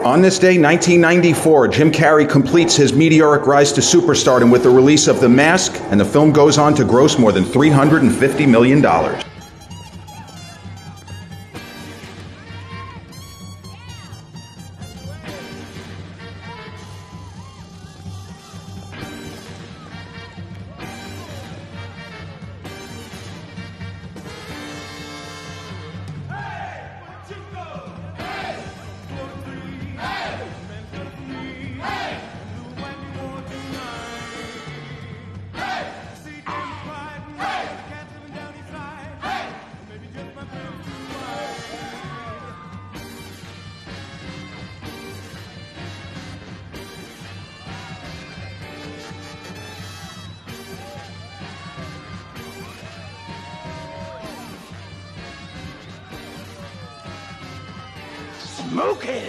On this day, 1994, Jim Carrey completes his meteoric rise to superstardom with the release of The Mask, and the film goes on to gross more than $350 million.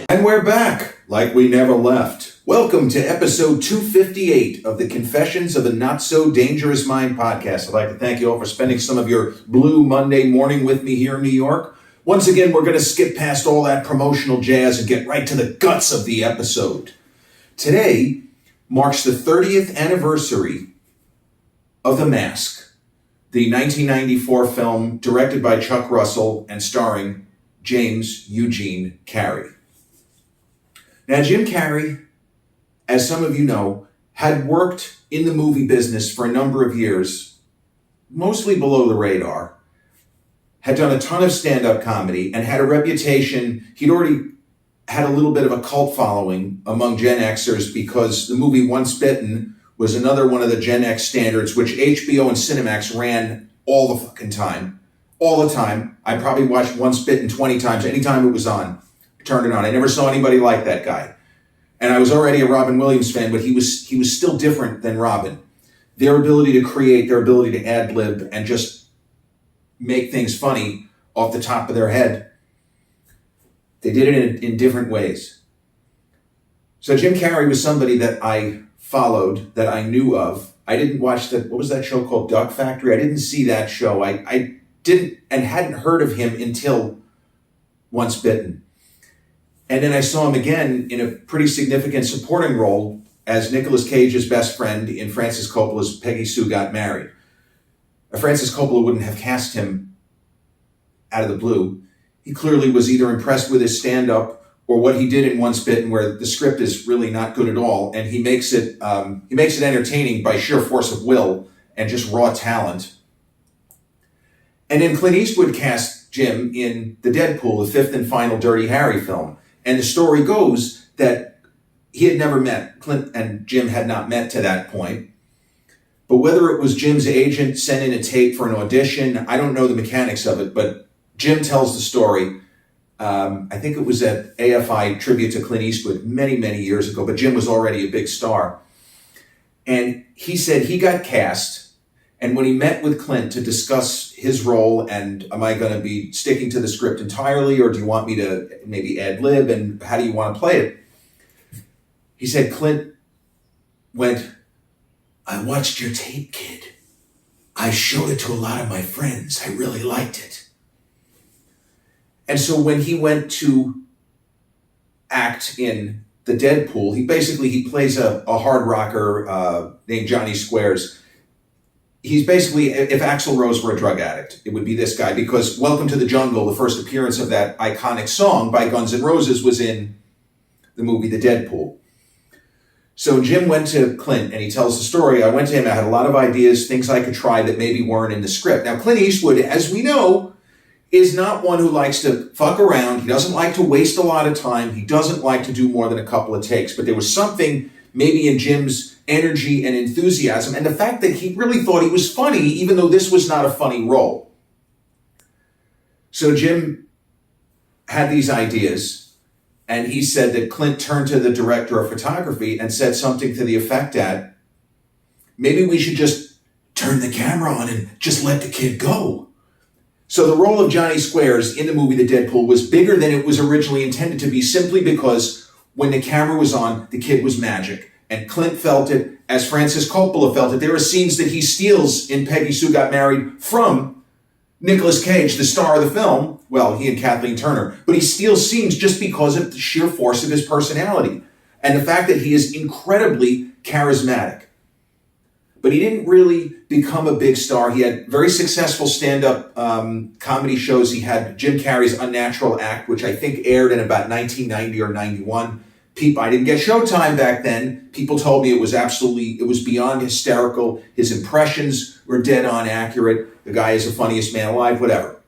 And we're back, like we never left. Welcome to episode 258 of the Confessions of a Not So Dangerous Mind podcast. I'd like to thank you all for spending some of your Blue Monday morning with me here in New York. Once again, we're going to skip past all that promotional jazz and get right to the guts of the episode. Today marks the 30th anniversary of The Mask, the 1994 film directed by Chuck Russell and starring James Eugene Carrey. Now, Jim Carrey, as some of you know, had worked in the movie business for a number of years, mostly below the radar, had done a ton of stand-up comedy, and had a reputation. He'd already had a little bit of a cult following among Gen Xers because the movie Once Bitten was another one of the Gen X standards, which HBO and Cinemax ran all the fucking time. All the time. I probably watched Once Bitten 20 times. Anytime it was on, I turned it on. I never saw anybody like that guy. And I was already a Robin Williams fan, but he was still different than Robin. Their ability to create, their ability to ad-lib and just make things funny off the top of their head. They did it in different ways. So Jim Carrey was somebody that I followed, that I knew of. I didn't watch what was that show called, Duck Factory? I didn't see that show. I didn't and hadn't heard of him until Once Bitten. And then I saw him again in a pretty significant supporting role as Nicolas Cage's best friend in Francis Coppola's Peggy Sue Got Married. Francis Coppola wouldn't have cast him out of the blue. He clearly was either impressed with his stand-up or what he did in Once Bitten, where the script is really not good at all, and he makes it entertaining by sheer force of will and just raw talent. And then Clint Eastwood cast Jim in The Deadpool, the fifth and final Dirty Harry film. And the story goes that he had never met. Clint and Jim had not met to that point. But whether it was Jim's agent sending a tape for an audition, I don't know the mechanics of it, but Jim tells the story. I think it was at AFI tribute to Clint Eastwood many, many years ago, but Jim was already a big star. And he said he got cast. And when he met with Clint to discuss his role and am I going to be sticking to the script entirely or do you want me to maybe ad-lib and how do you want to play it? He said, Clint went, I watched your tape, kid. I showed it to a lot of my friends. I really liked it. And so when he went to act in The Deadpool, he plays a hard rocker named Johnny Squares. He's basically, if Axl Rose were a drug addict, it would be this guy, because Welcome to the Jungle, the first appearance of that iconic song by Guns N' Roses, was in the movie The Deadpool. So Jim went to Clint and he tells the story. I went to him, I had a lot of ideas, things I could try that maybe weren't in the script. Now, Clint Eastwood, as we know, is not one who likes to fuck around. He doesn't like to waste a lot of time. He doesn't like to do more than a couple of takes. But there was something maybe in Jim's energy and enthusiasm, and the fact that he really thought he was funny, even though this was not a funny role. So Jim had these ideas, and he said that Clint turned to the director of photography and said something to the effect that maybe we should just turn the camera on and just let the kid go. So the role of Johnny Squares in the movie The Deadpool was bigger than it was originally intended to be, simply because when the camera was on, the kid was magic. And Clint felt it as Francis Coppola felt it. There are scenes that he steals in Peggy Sue Got Married from Nicolas Cage, the star of the film, well, he and Kathleen Turner, but he steals scenes just because of the sheer force of his personality and the fact that he is incredibly charismatic. But he didn't really become a big star. He had very successful stand-up comedy shows. He had Jim Carrey's Unnatural Act, which I think aired in about 1990 or 91. I didn't get Showtime back then. People told me it was beyond hysterical. His impressions were dead on accurate. The guy is the funniest man alive, whatever.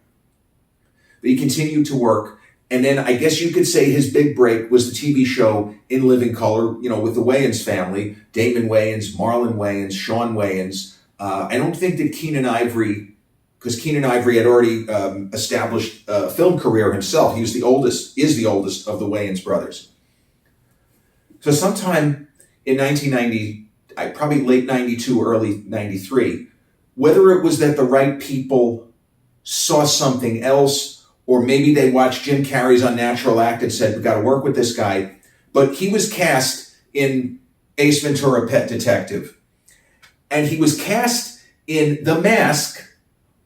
But he continued to work. And then I guess you could say his big break was the TV show In Living Color, with the Wayans family, Damon Wayans, Marlon Wayans, Sean Wayans. I don't think that Keenan Ivory, because Keenan Ivory had already established a film career himself. He was is the oldest of the Wayans brothers. So sometime in 1990, probably late 92, early 93, whether it was that the right people saw something else, or maybe they watched Jim Carrey's Unnatural Act and said, we got to work with this guy. But he was cast in Ace Ventura: Pet Detective. And he was cast in The Mask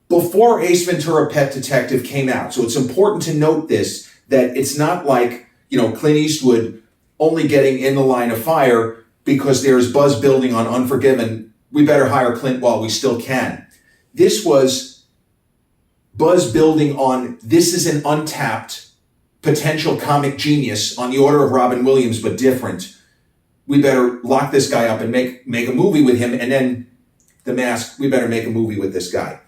before Ace Ventura: Pet Detective came out. So it's important to note this, that it's not like, Clint Eastwood only getting in the line of fire because there's buzz building on Unforgiven. We better hire Clint while we still can. This was buzz building on, this is an untapped potential comic genius on the order of Robin Williams, but different. We better lock this guy up and make a movie with him. And then The Mask, we better make a movie with this guy.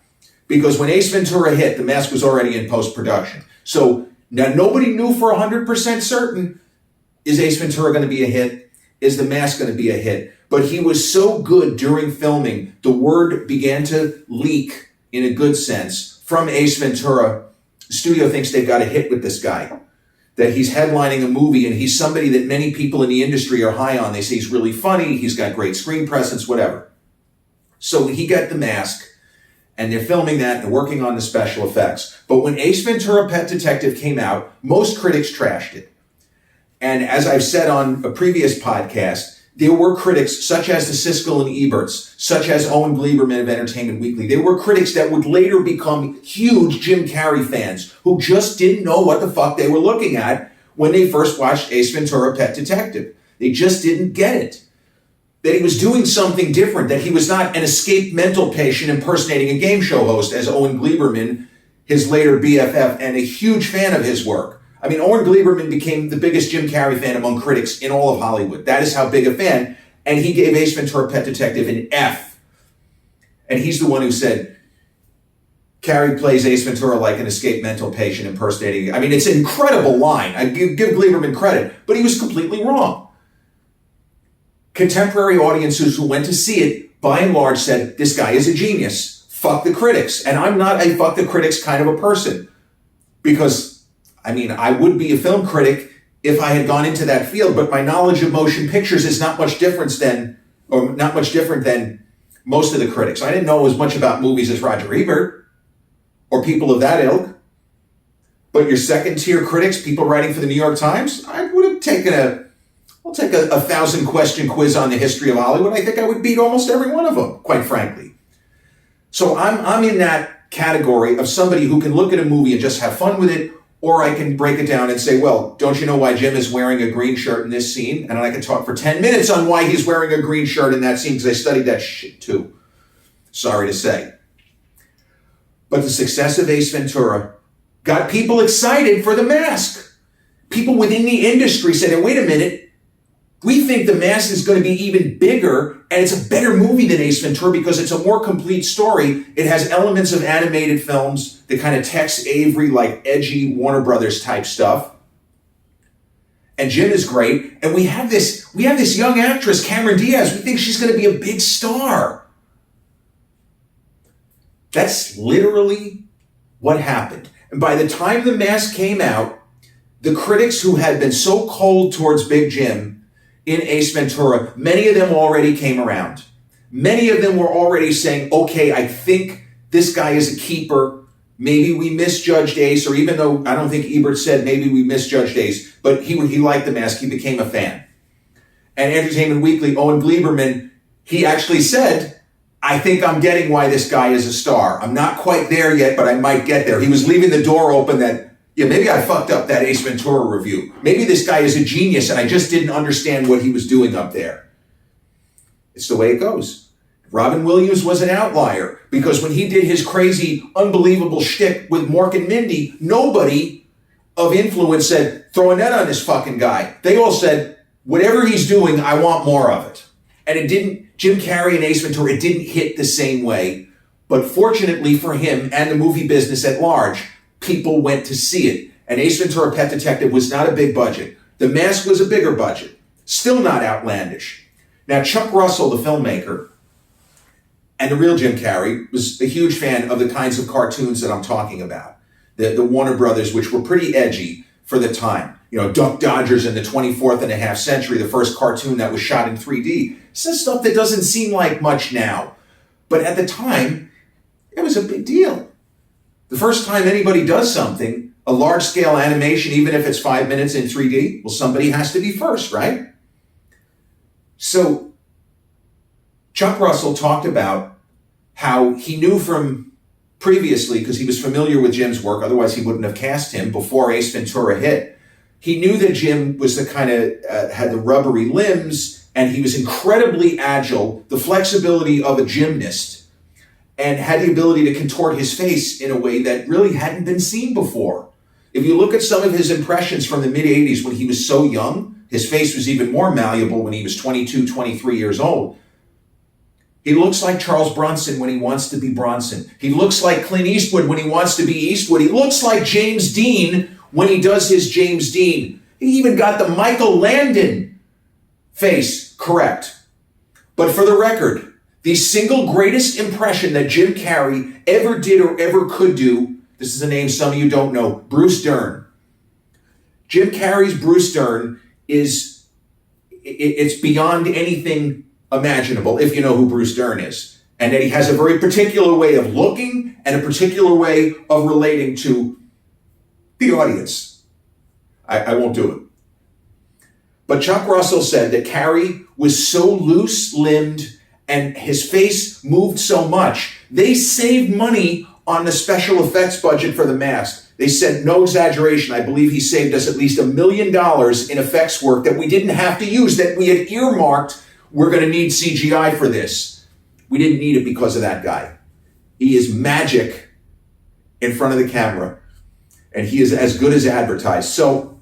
Because when Ace Ventura hit, The Mask was already in post-production. So now nobody knew for 100% certain, is Ace Ventura going to be a hit? Is The Mask going to be a hit? But he was so good during filming, the word began to leak, in a good sense, from Ace Ventura. The studio thinks they've got a hit with this guy, that he's headlining a movie, and he's somebody that many people in the industry are high on. They say he's really funny, he's got great screen presence, whatever. So he got The Mask, and they're filming that, they're working on the special effects. But when Ace Ventura: Pet Detective came out, most critics trashed it. And as I've said on a previous podcast, there were critics such as the Siskel and Eberts, such as Owen Gleiberman of Entertainment Weekly. There were critics that would later become huge Jim Carrey fans who just didn't know what the fuck they were looking at when they first watched Ace Ventura: Pet Detective. They just didn't get it. That he was doing something different, that he was not an escaped mental patient impersonating a game show host, as Owen Gleiberman, his later BFF, and a huge fan of his work. I mean, Owen Gleiberman became the biggest Jim Carrey fan among critics in all of Hollywood. That is how big a fan. And he gave Ace Ventura: Pet Detective an F. And he's the one who said, Carrey plays Ace Ventura like an escaped mental patient impersonating. I mean, it's an incredible line. I give Gleiberman credit, but he was completely wrong. Contemporary audiences who went to see it, by and large, said, this guy is a genius. Fuck the critics. And I'm not a fuck the critics kind of a person. Because I would be a film critic if I had gone into that field, but my knowledge of motion pictures is not much different than most of the critics. I didn't know as much about movies as Roger Ebert or people of that ilk. But your second tier critics, people writing for the New York Times, I would have taken I'll take a 1,000-question quiz on the history of Hollywood. I think I would beat almost every one of them, quite frankly. So I'm in that category of somebody who can look at a movie and just have fun with it. Or I can break it down and say, well, don't you know why Jim is wearing a green shirt in this scene? And I can talk for 10 minutes on why he's wearing a green shirt in that scene, because I studied that shit too. Sorry to say. But the success of Ace Ventura got people excited for The Mask. People within the industry said, wait a minute, we think The Mask is going to be even bigger, and it's a better movie than Ace Ventura because it's a more complete story. It has elements of animated films, the kind of Tex Avery, like edgy Warner Brothers type stuff. And Jim is great. And we have this young actress, Cameron Diaz. We think she's going to be a big star. That's literally what happened. And by the time The Mask came out, the critics who had been so cold towards Big Jim in Ace Ventura, many of them already came around. Many of them were already saying, okay, I think this guy is a keeper. Maybe we misjudged Ace, or even though I don't think Ebert said maybe we misjudged Ace, but he liked The Mask. He became a fan. And Entertainment Weekly, Owen Gleiberman, he actually said, I think I'm getting why this guy is a star. I'm not quite there yet, but I might get there. He was leaving the door open that, yeah, maybe I fucked up that Ace Ventura review. Maybe this guy is a genius and I just didn't understand what he was doing up there. It's the way it goes. Robin Williams was an outlier because when he did his crazy, unbelievable shtick with Mork and Mindy, nobody of influence said, throw a net on this fucking guy. They all said, whatever he's doing, I want more of it. And it didn't, Jim Carrey and Ace Ventura, it didn't hit the same way. But fortunately for him and the movie business at large, people went to see it. And Ace Ventura: Pet Detective was not a big budget. The Mask was a bigger budget. Still not outlandish. Now, Chuck Russell, the filmmaker, and the real Jim Carrey, was a huge fan of the kinds of cartoons that I'm talking about. The Warner Brothers, which were pretty edgy for the time. You know, Duck Dodgers in the 24th and a half century, the first cartoon that was shot in 3D. This is stuff that doesn't seem like much now. But at the time, it was a big deal. The first time anybody does something, a large-scale animation, even if it's 5 minutes in 3D, well, somebody has to be first, right? So Chuck Russell talked about how he knew from previously, because he was familiar with Jim's work, otherwise he wouldn't have cast him before Ace Ventura hit. He knew that Jim was the kind of, had the rubbery limbs, and he was incredibly agile, the flexibility of a gymnast, and had the ability to contort his face in a way that really hadn't been seen before. If you look at some of his impressions from the mid-'80s when he was so young, his face was even more malleable when he was 22, 23 years old. He looks like Charles Bronson when he wants to be Bronson. He looks like Clint Eastwood when he wants to be Eastwood. He looks like James Dean when he does his James Dean. He even got the Michael Landon face correct. But for the record, the single greatest impression that Jim Carrey ever did or ever could do, this is a name some of you don't know, Bruce Dern. Jim Carrey's Bruce Dern it's beyond anything imaginable if you know who Bruce Dern is. And that he has a very particular way of looking and a particular way of relating to the audience. I won't do it. But Chuck Russell said that Carrey was so loose-limbed and his face moved so much, they saved money on the special effects budget for The Mask. They said, no exaggeration, I believe he saved us at least $1 million in effects work that we didn't have to use, that we had earmarked, we're going to need CGI for this. We didn't need it because of that guy. He is magic in front of the camera, and he is as good as advertised. So,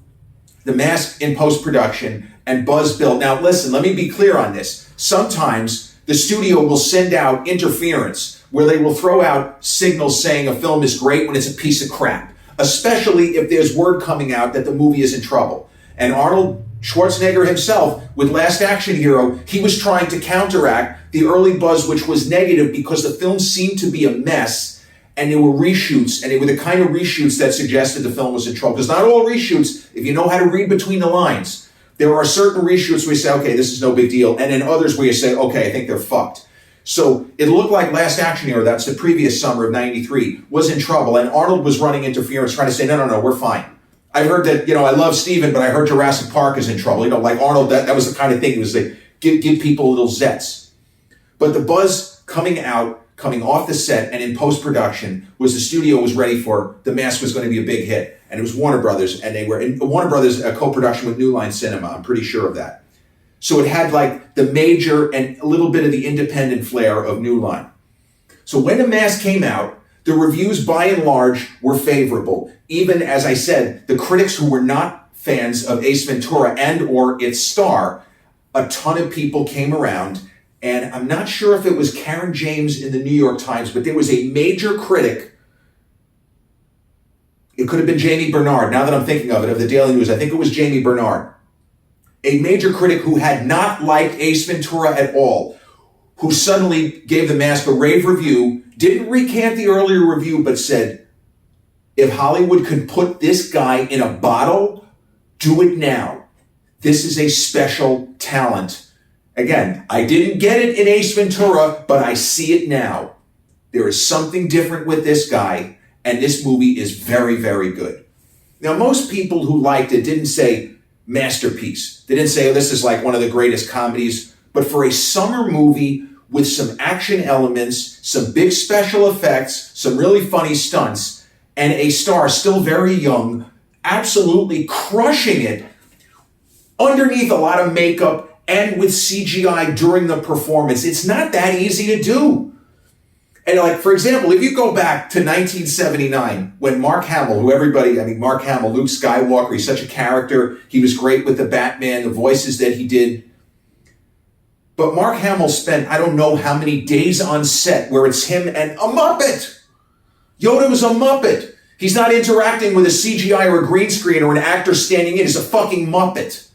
The Mask in post-production and buzz built. Now, listen, let me be clear on this. Sometimes the studio will send out interference where they will throw out signals saying a film is great when it's a piece of crap, especially if there's word coming out that the movie is in trouble. And Arnold Schwarzenegger himself, with Last Action Hero, he was trying to counteract the early buzz, which was negative because the film seemed to be a mess, and there were reshoots, and they were the kind of reshoots that suggested the film was in trouble. Because not all reshoots, if you know how to read between the lines, there are certain reshoots where you say, okay, this is no big deal, and then others where you say, okay, I think they're fucked. So it looked like Last Action Hero, that's the previous summer of 93, was in trouble, and Arnold was running interference, trying to say, no, we're fine. I heard that, I love Steven, but I heard Jurassic Park is in trouble. Like Arnold, that was the kind of thing. It was like, give people little zets. But the buzz coming off the set and in post-production was the studio was ready for The Mask was going to be a big hit. And it was Warner Brothers, and Warner Brothers, a co-production with New Line Cinema, I'm pretty sure of that. So it had like the major and a little bit of the independent flair of New Line. So when The Mask came out, the reviews by and large were favorable. Even, as I said, the critics who were not fans of Ace Ventura and or its star, a ton of people came around. And I'm not sure if it was Karen James in the New York Times, but there was a major critic. It could have been Jamie Bernard, now that I'm thinking of it, of the Daily News. I think it was Jamie Bernard. A major critic who had not liked Ace Ventura at all, who suddenly gave The Mask a rave review, didn't recant the earlier review, but said, if Hollywood could put this guy in a bottle, do it now. This is a special talent. Again, I didn't get it in Ace Ventura, but I see it now. There is something different with this guy, and this movie is very, very good. Now, most people who liked it didn't say masterpiece. They didn't say, oh, this is like one of the greatest comedies. But for a summer movie with some action elements, some big special effects, some really funny stunts, and a star still very young, absolutely crushing it underneath a lot of makeup and with CGI during the performance. It's not that easy to do. And like, for example, if you go back to 1979, when Mark Hamill, Mark Hamill, Luke Skywalker, he's such a character. He was great with the Batman, the voices that he did. But Mark Hamill spent, I don't know how many days on set where it's him and a Muppet. Yoda was a Muppet. He's not interacting with a CGI or a green screen or an actor standing in. He's a fucking Muppet.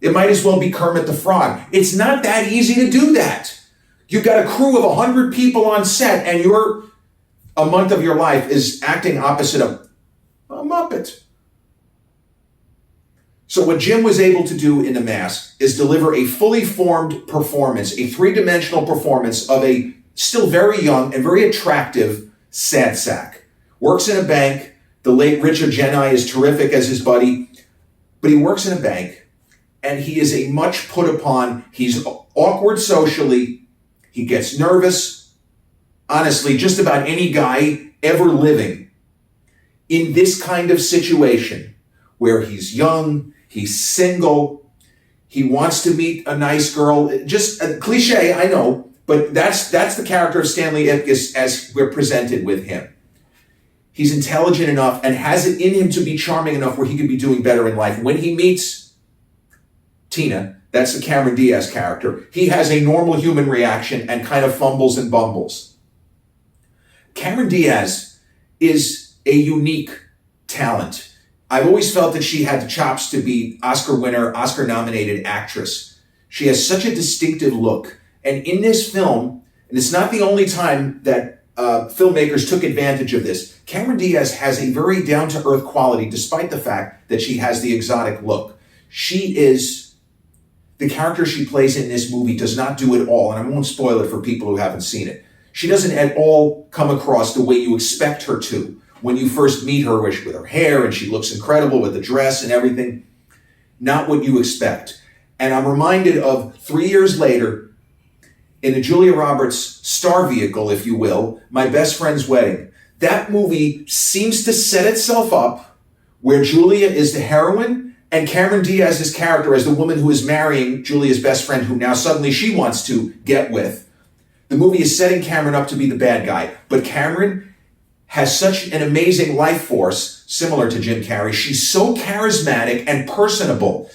It might as well be Kermit the Frog. It's not that easy to do that. You've got a crew of 100 people on set, and a month of your life is acting opposite of a Muppet. So what Jim was able to do in The Mask is deliver a fully formed performance, a three-dimensional performance of a still very young and very attractive sad sack. Works in a bank. The late Richard Jeni is terrific as his buddy, but he works in a bank, and he is a much put upon. He's awkward socially. He gets nervous. Honestly, just about any guy ever living in this kind of situation where he's young, he's single, he wants to meet a nice girl. Just a cliche, I know, but that's the character of Stanley Ipkiss as we're presented with him. He's intelligent enough and has it in him to be charming enough where he could be doing better in life. When he meets Tina, that's the Cameron Diaz character, he has a normal human reaction and kind of fumbles and bumbles. Cameron Diaz is a unique talent. I've always felt that she had the chops to be Oscar winner, Oscar nominated actress. She has such a distinctive look. And in this film, and it's not the only time that filmmakers took advantage of this, Cameron Diaz has a very down-to-earth quality despite the fact that she has the exotic look. The character she plays in this movie does not do it all, and I won't spoil it for people who haven't seen it. She doesn't at all come across the way you expect her to when you first meet her with her hair, and she looks incredible with the dress and everything. Not what you expect. And I'm reminded of 3 years later, in the Julia Roberts star vehicle, if you will, My Best Friend's Wedding. That movie seems to set itself up where Julia is the heroine, and Cameron Diaz's character as the woman who is marrying Julia's best friend, who now suddenly she wants to get with. The movie is setting Cameron up to be the bad guy, but Cameron has such an amazing life force, similar to Jim Carrey. She's so charismatic and personable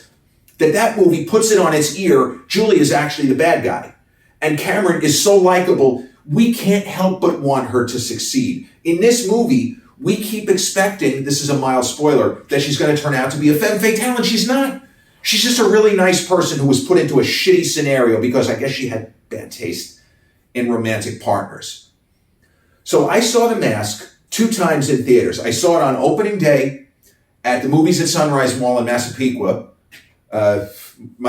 that movie puts it on its ear. Julia is actually the bad guy. And Cameron is so likable, we can't help but want her to succeed. In this movie, we keep expecting, this is a mild spoiler, that she's going to turn out to be a femme fatale, and she's not. She's just a really nice person who was put into a shitty scenario because I guess she had bad taste in romantic partners. So I saw The Mask 2 times in theaters. I saw it on opening day at the Movies at Sunrise Mall in Massapequa.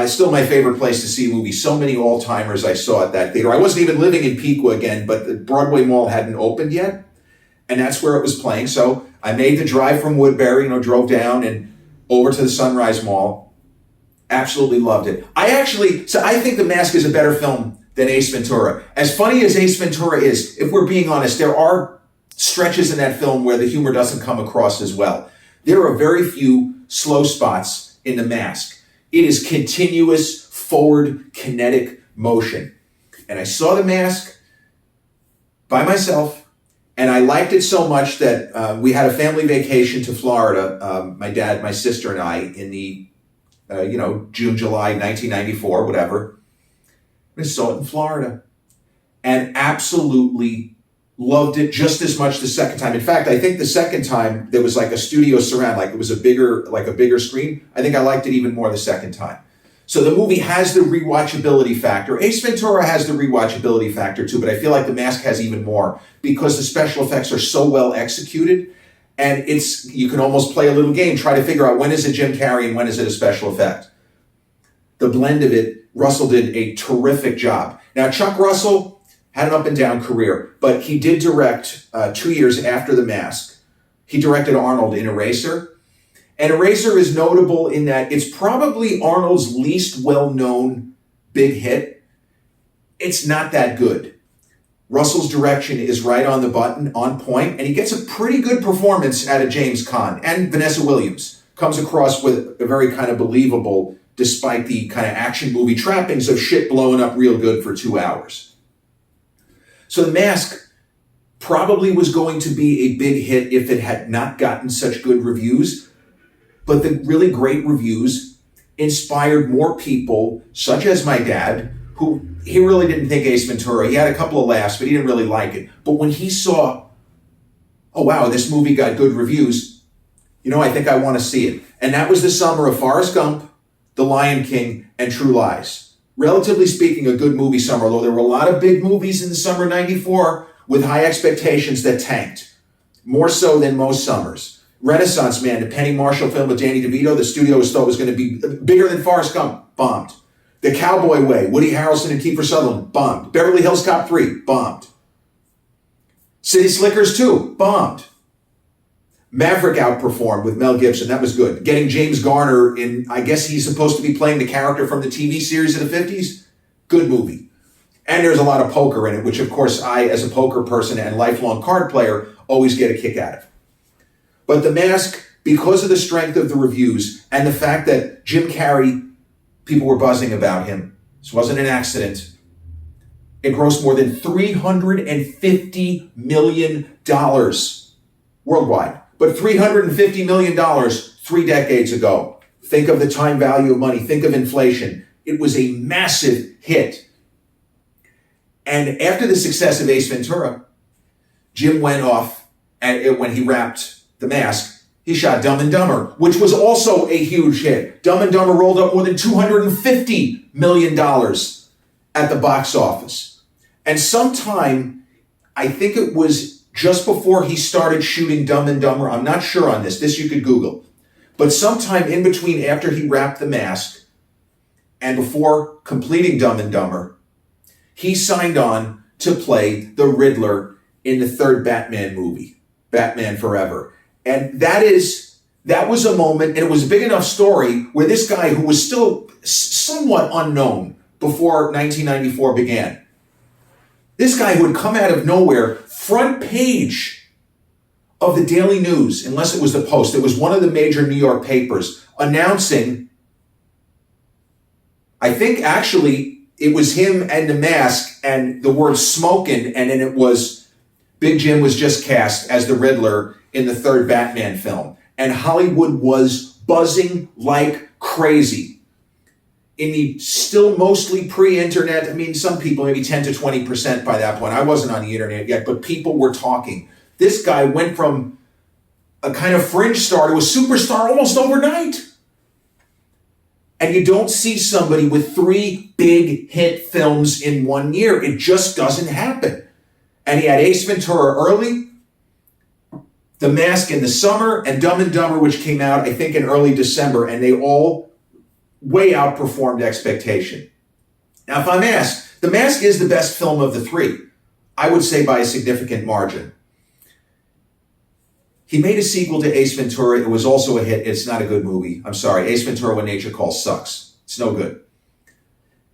Still my favorite place to see movies. So many all-timers I saw at that theater. I wasn't even living in Piqua again, but the Broadway Mall hadn't opened yet. And that's where it was playing. So I made the drive from Woodbury, drove down and over to the Sunrise Mall. Absolutely loved it. I think The Mask is a better film than Ace Ventura. As funny as Ace Ventura is, if we're being honest, there are stretches in that film where the humor doesn't come across as well. There are very few slow spots in The Mask. It is continuous, forward, kinetic motion. And I saw The Mask by myself. And I liked it so much that we had a family vacation to Florida, my dad, my sister, and I, in the, June, July, 1994, whatever. I saw it in Florida and absolutely loved it just as much the second time. In fact, I think the second time there was like a studio surround, like it was a bigger screen. I think I liked it even more the second time. So the movie has the rewatchability factor. Ace Ventura has the rewatchability factor too, but I feel like The Mask has even more because the special effects are so well executed, and you can almost play a little game, try to figure out when is it Jim Carrey and when is it a special effect. The blend of it, Russell did a terrific job. Now, Chuck Russell had an up and down career, but he did direct 2 years after The Mask. He directed Arnold in Eraser. And Eraser is notable in that it's probably Arnold's least well-known big hit. it's not that good. Russell's direction is right on the button, on point, and he gets a pretty good performance out of James Caan. And Vanessa Williams comes across with a very kind of believable, despite the kind of action movie trappings of shit blowing up real good for 2 hours. So The Mask probably was going to be a big hit if it had not gotten such good reviews, but the really great reviews inspired more people, such as my dad, who he really didn't think Ace Ventura. He had a couple of laughs, but he didn't really like it. But when he saw, oh wow, this movie got good reviews, I think I want to see it. And that was the summer of Forrest Gump, The Lion King, and True Lies. Relatively speaking, a good movie summer, although there were a lot of big movies in the summer of '94 with high expectations that tanked, more so than most summers. Renaissance Man, the Penny Marshall film with Danny DeVito, the studios thought was going to be bigger than Forrest Gump, bombed. The Cowboy Way, Woody Harrelson and Kiefer Sutherland, bombed. Beverly Hills Cop 3, bombed. City Slickers 2, bombed. Maverick outperformed with Mel Gibson, that was good. Getting James Garner in, I guess he's supposed to be playing the character from the TV series of the 50s, good movie. And there's a lot of poker in it, which of course I, as a poker person and lifelong card player, always get a kick out of. But The Mask, because of the strength of the reviews and the fact that Jim Carrey, people were buzzing about him, this wasn't an accident, it grossed more than $350 million worldwide. But $350 million 3 decades ago. Think of the time value of money. Think of inflation. It was a massive hit. And after the success of Ace Ventura, Jim went off, and when he wrapped The Mask, he shot Dumb and Dumber, which was also a huge hit. Dumb and Dumber rolled up more than $250 million at the box office. And sometime, I think it was just before he started shooting Dumb and Dumber, I'm not sure on this you could Google, but sometime in between after he wrapped The Mask and before completing Dumb and Dumber, he signed on to play the Riddler in the third Batman movie, Batman Forever. And that was a moment, and it was a big enough story where this guy who was still somewhat unknown before 1994 began, this guy who had come out of nowhere, front page of the Daily News, unless it was the Post, it was one of the major New York papers, announcing, I think actually it was him and The Mask and the word smoking, and then it was Big Jim was just cast as the Riddler in the third Batman film. And Hollywood was buzzing like crazy. In the still mostly pre-internet, I mean, some people, maybe 10 to 20% by that point. I wasn't on the internet yet, but people were talking. This guy went from a kind of fringe star to a superstar almost overnight. And you don't see somebody with 3 big hit films in 1 year. It just doesn't happen. And he had Ace Ventura early, The Mask in the summer, and Dumb and Dumber, which came out, I think, in early December, and they all way outperformed expectation. Now, if I'm asked, The Mask is the best film of the 3. I would say by a significant margin. He made a sequel to Ace Ventura. It was also a hit. It's not a good movie. I'm sorry. Ace Ventura When Nature Calls sucks. It's no good.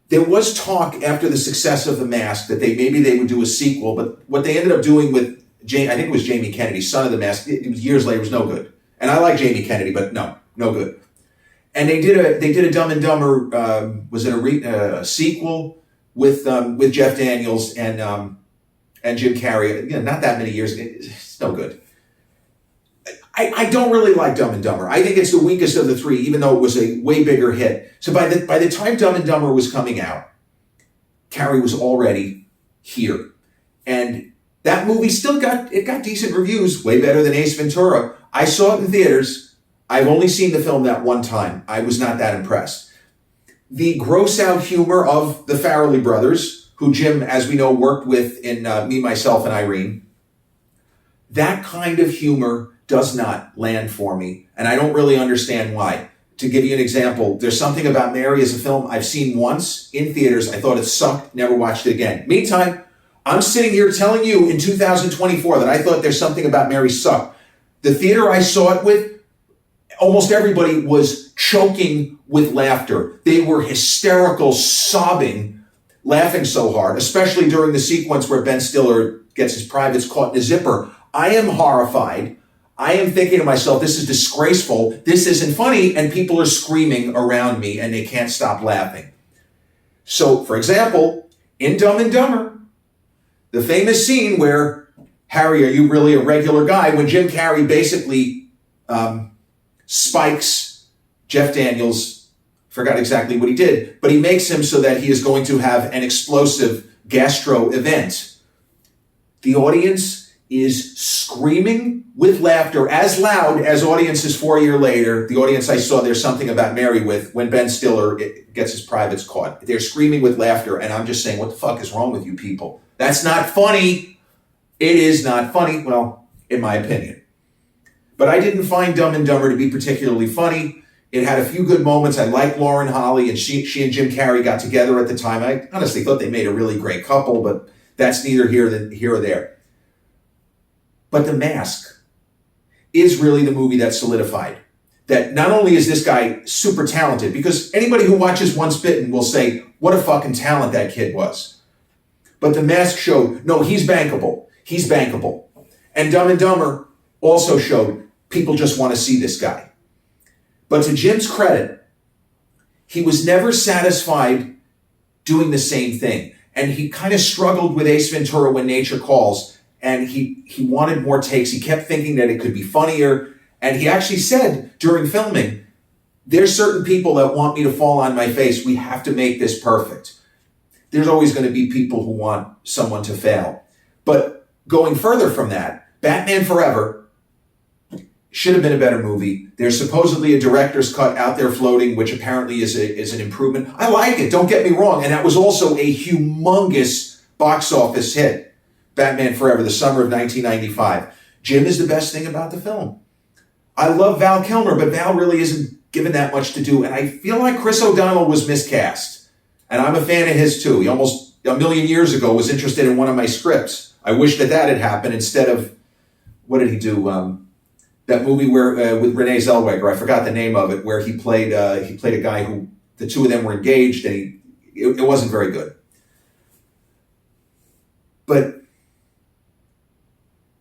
There was talk after the success of The Mask that maybe they would do a sequel, but what they ended up doing with, I think it was Jamie Kennedy, son of The Mask, it was years later, it was no good. And I like Jamie Kennedy, but no good. And they did a Dumb and Dumber, was it a sequel with Jeff Daniels and Jim Carrey? Again, not that many years. It's no good. I don't really like Dumb and Dumber. I think it's the weakest of the 3, even though it was a way bigger hit. So by the time Dumb and Dumber was coming out, Carrey was already here, and that movie still got decent reviews, way better than Ace Ventura. I saw it in theaters. I've only seen the film that one time. I was not that impressed. The gross out humor of the Farrelly brothers, who Jim, as we know, worked with in Me, Myself, and Irene, that kind of humor does not land for me, and I don't really understand why. To give you an example, there's something about Mary as a film I've seen once in theaters. I thought it sucked, never watched it again. Meantime, I'm sitting here telling you in 2024 that I thought There's Something About Mary sucked. The theater I saw it with, almost everybody was choking with laughter. They were hysterical, sobbing, laughing so hard, especially during the sequence where Ben Stiller gets his privates caught in a zipper. I am horrified. I am thinking to myself, this is disgraceful. This isn't funny. And people are screaming around me and they can't stop laughing. So, for example, in Dumb and Dumber, the famous scene where, Harry, are you really a regular guy? When Jim Carrey basically spikes Jeff Daniels, forgot exactly what he did, but he makes him so that he is going to have an explosive gastro event. The audience is screaming with laughter as loud as audiences 4 years later, the audience I saw There's Something About Mary with, when Ben Stiller gets his privates caught. They're screaming with laughter, and I'm just saying, what the fuck is wrong with you people? That's not funny. It is not funny, well, in my opinion. But I didn't find Dumb and Dumber to be particularly funny. It had a few good moments. I like Lauren Holly, and she and Jim Carrey got together at the time. I honestly thought they made a really great couple, but that's neither here or there. But The Mask is really the movie that solidified that not only is this guy super talented, because anybody who watches Once Bitten will say, what a fucking talent that kid was. But The Mask showed, no, he's bankable. He's bankable. And Dumb and Dumber also showed people just want to see this guy. But to Jim's credit, he was never satisfied doing the same thing. And he kind of struggled with Ace Ventura: When Nature Calls. And he wanted more takes. He kept thinking that it could be funnier. And he actually said during filming, there's certain people that want me to fall on my face. We have to make this perfect. There's always going to be people who want someone to fail. But going further from that, Batman Forever should have been a better movie. There's supposedly a director's cut out there floating, which apparently is an improvement. I like it, don't get me wrong. And that was also a humongous box office hit. Batman Forever, the summer of 1995. Jim is the best thing about the film. I love Val Kilmer, but Val really isn't given that much to do. And I feel like Chris O'Donnell was miscast. And I'm a fan of his too. He almost a million years ago was interested in one of my scripts. I wish that had happened instead of, what did he do? That movie where with Renee Zellweger, I forgot the name of it, where he played a guy who, the two of them were engaged, and it wasn't very good. But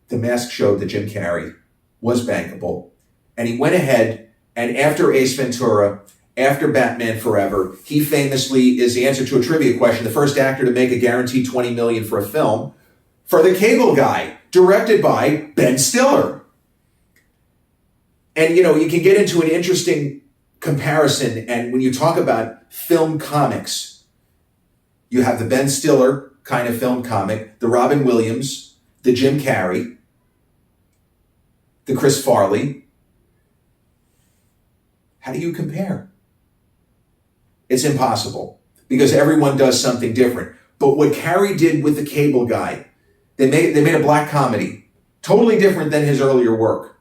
The Mask showed that Jim Carrey was bankable. And he went ahead, and after Ace Ventura, after Batman Forever, he famously is the answer to a trivia question, the first actor to make a guaranteed $20 million for a film, for The Cable Guy, directed by Ben Stiller. And, you can get into an interesting comparison. And when you talk about film comics, you have the Ben Stiller kind of film comic, the Robin Williams, the Jim Carrey, the Chris Farley. How do you compare? It's impossible because everyone does something different. But what Carrey did with The Cable Guy, they made a black comedy, totally different than his earlier work.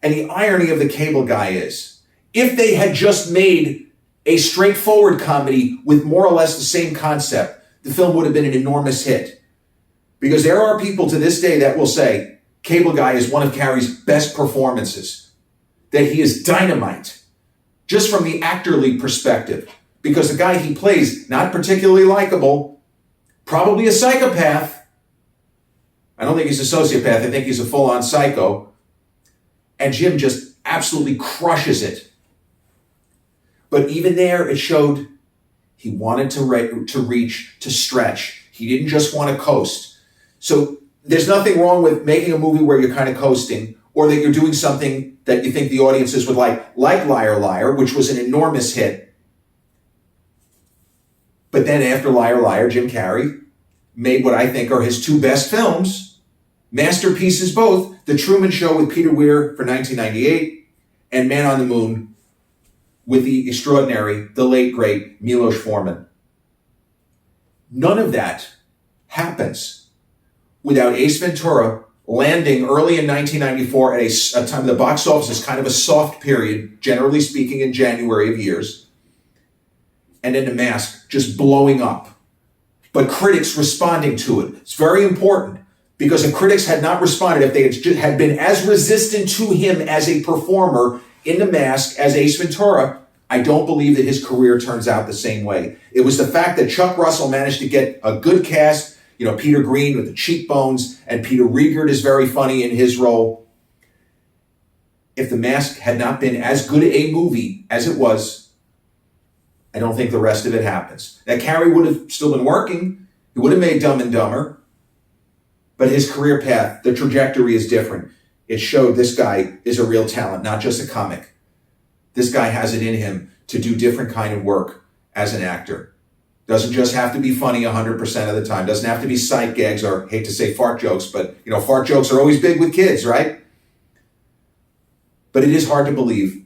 And the irony of The Cable Guy is, if they had just made a straightforward comedy with more or less the same concept, the film would have been an enormous hit. Because there are people to this day that will say, Cable Guy is one of Carrey's best performances, that he is dynamite, just from the actorly perspective. Because the guy he plays, not particularly likable, probably a psychopath. I don't think he's a sociopath. I think he's a full-on psycho. And Jim just absolutely crushes it. But even there, it showed he wanted to reach, to stretch. He didn't just want to coast. So there's nothing wrong with making a movie where you're kind of coasting, or that you're doing something that you think the audiences would like Liar Liar, which was an enormous hit. But then after Liar Liar, Jim Carrey made what I think are his two best films, masterpieces both, The Truman Show with Peter Weir for 1998, and Man on the Moon with the extraordinary, the late, great Milos Forman. None of that happens without Ace Ventura landing early in 1994 at a time the box office is kind of a soft period, generally speaking, in January of years, and then The Mask just blowing up. But critics responding to it. It's very important, because if critics had not responded, if they had been as resistant to him as a performer in The Mask as Ace Ventura, I don't believe that his career turns out the same way. It was the fact that Chuck Russell managed to get a good cast, Peter Green with the cheekbones, and Peter Riegert is very funny in his role. If The Mask had not been as good a movie as it was, I don't think the rest of it happens. Now, Carrey would have still been working. He would have made Dumb and Dumber. But his career path, the trajectory is different. It showed this guy is a real talent, not just a comic. This guy has it in him to do different kind of work as an actor. Doesn't just have to be funny 100% of the time. Doesn't have to be sight gags or, hate to say fart jokes, but fart jokes are always big with kids, right? But it is hard to believe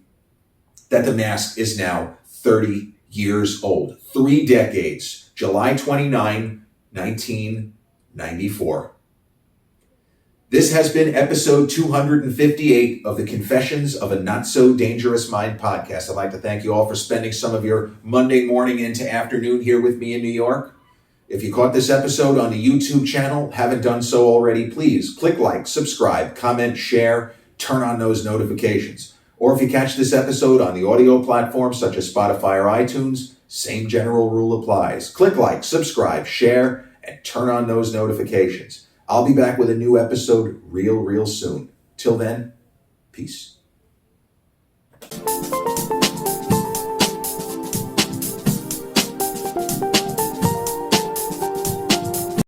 that The Mask is now 30 years old. 3 decades. July 29, 1994. This has been episode 258 of the Confessions of a Not So Dangerous Mind podcast. I'd like to thank you all for spending some of your Monday morning into afternoon here with me in New York. If you caught this episode on the YouTube channel, haven't done so already, please click like, subscribe, comment, share, turn on those notifications. Or if you catch this episode on the audio platforms such as Spotify or iTunes, same general rule applies. Click like, subscribe, share, and turn on those notifications. I'll be back with a new episode real soon. Till then, peace.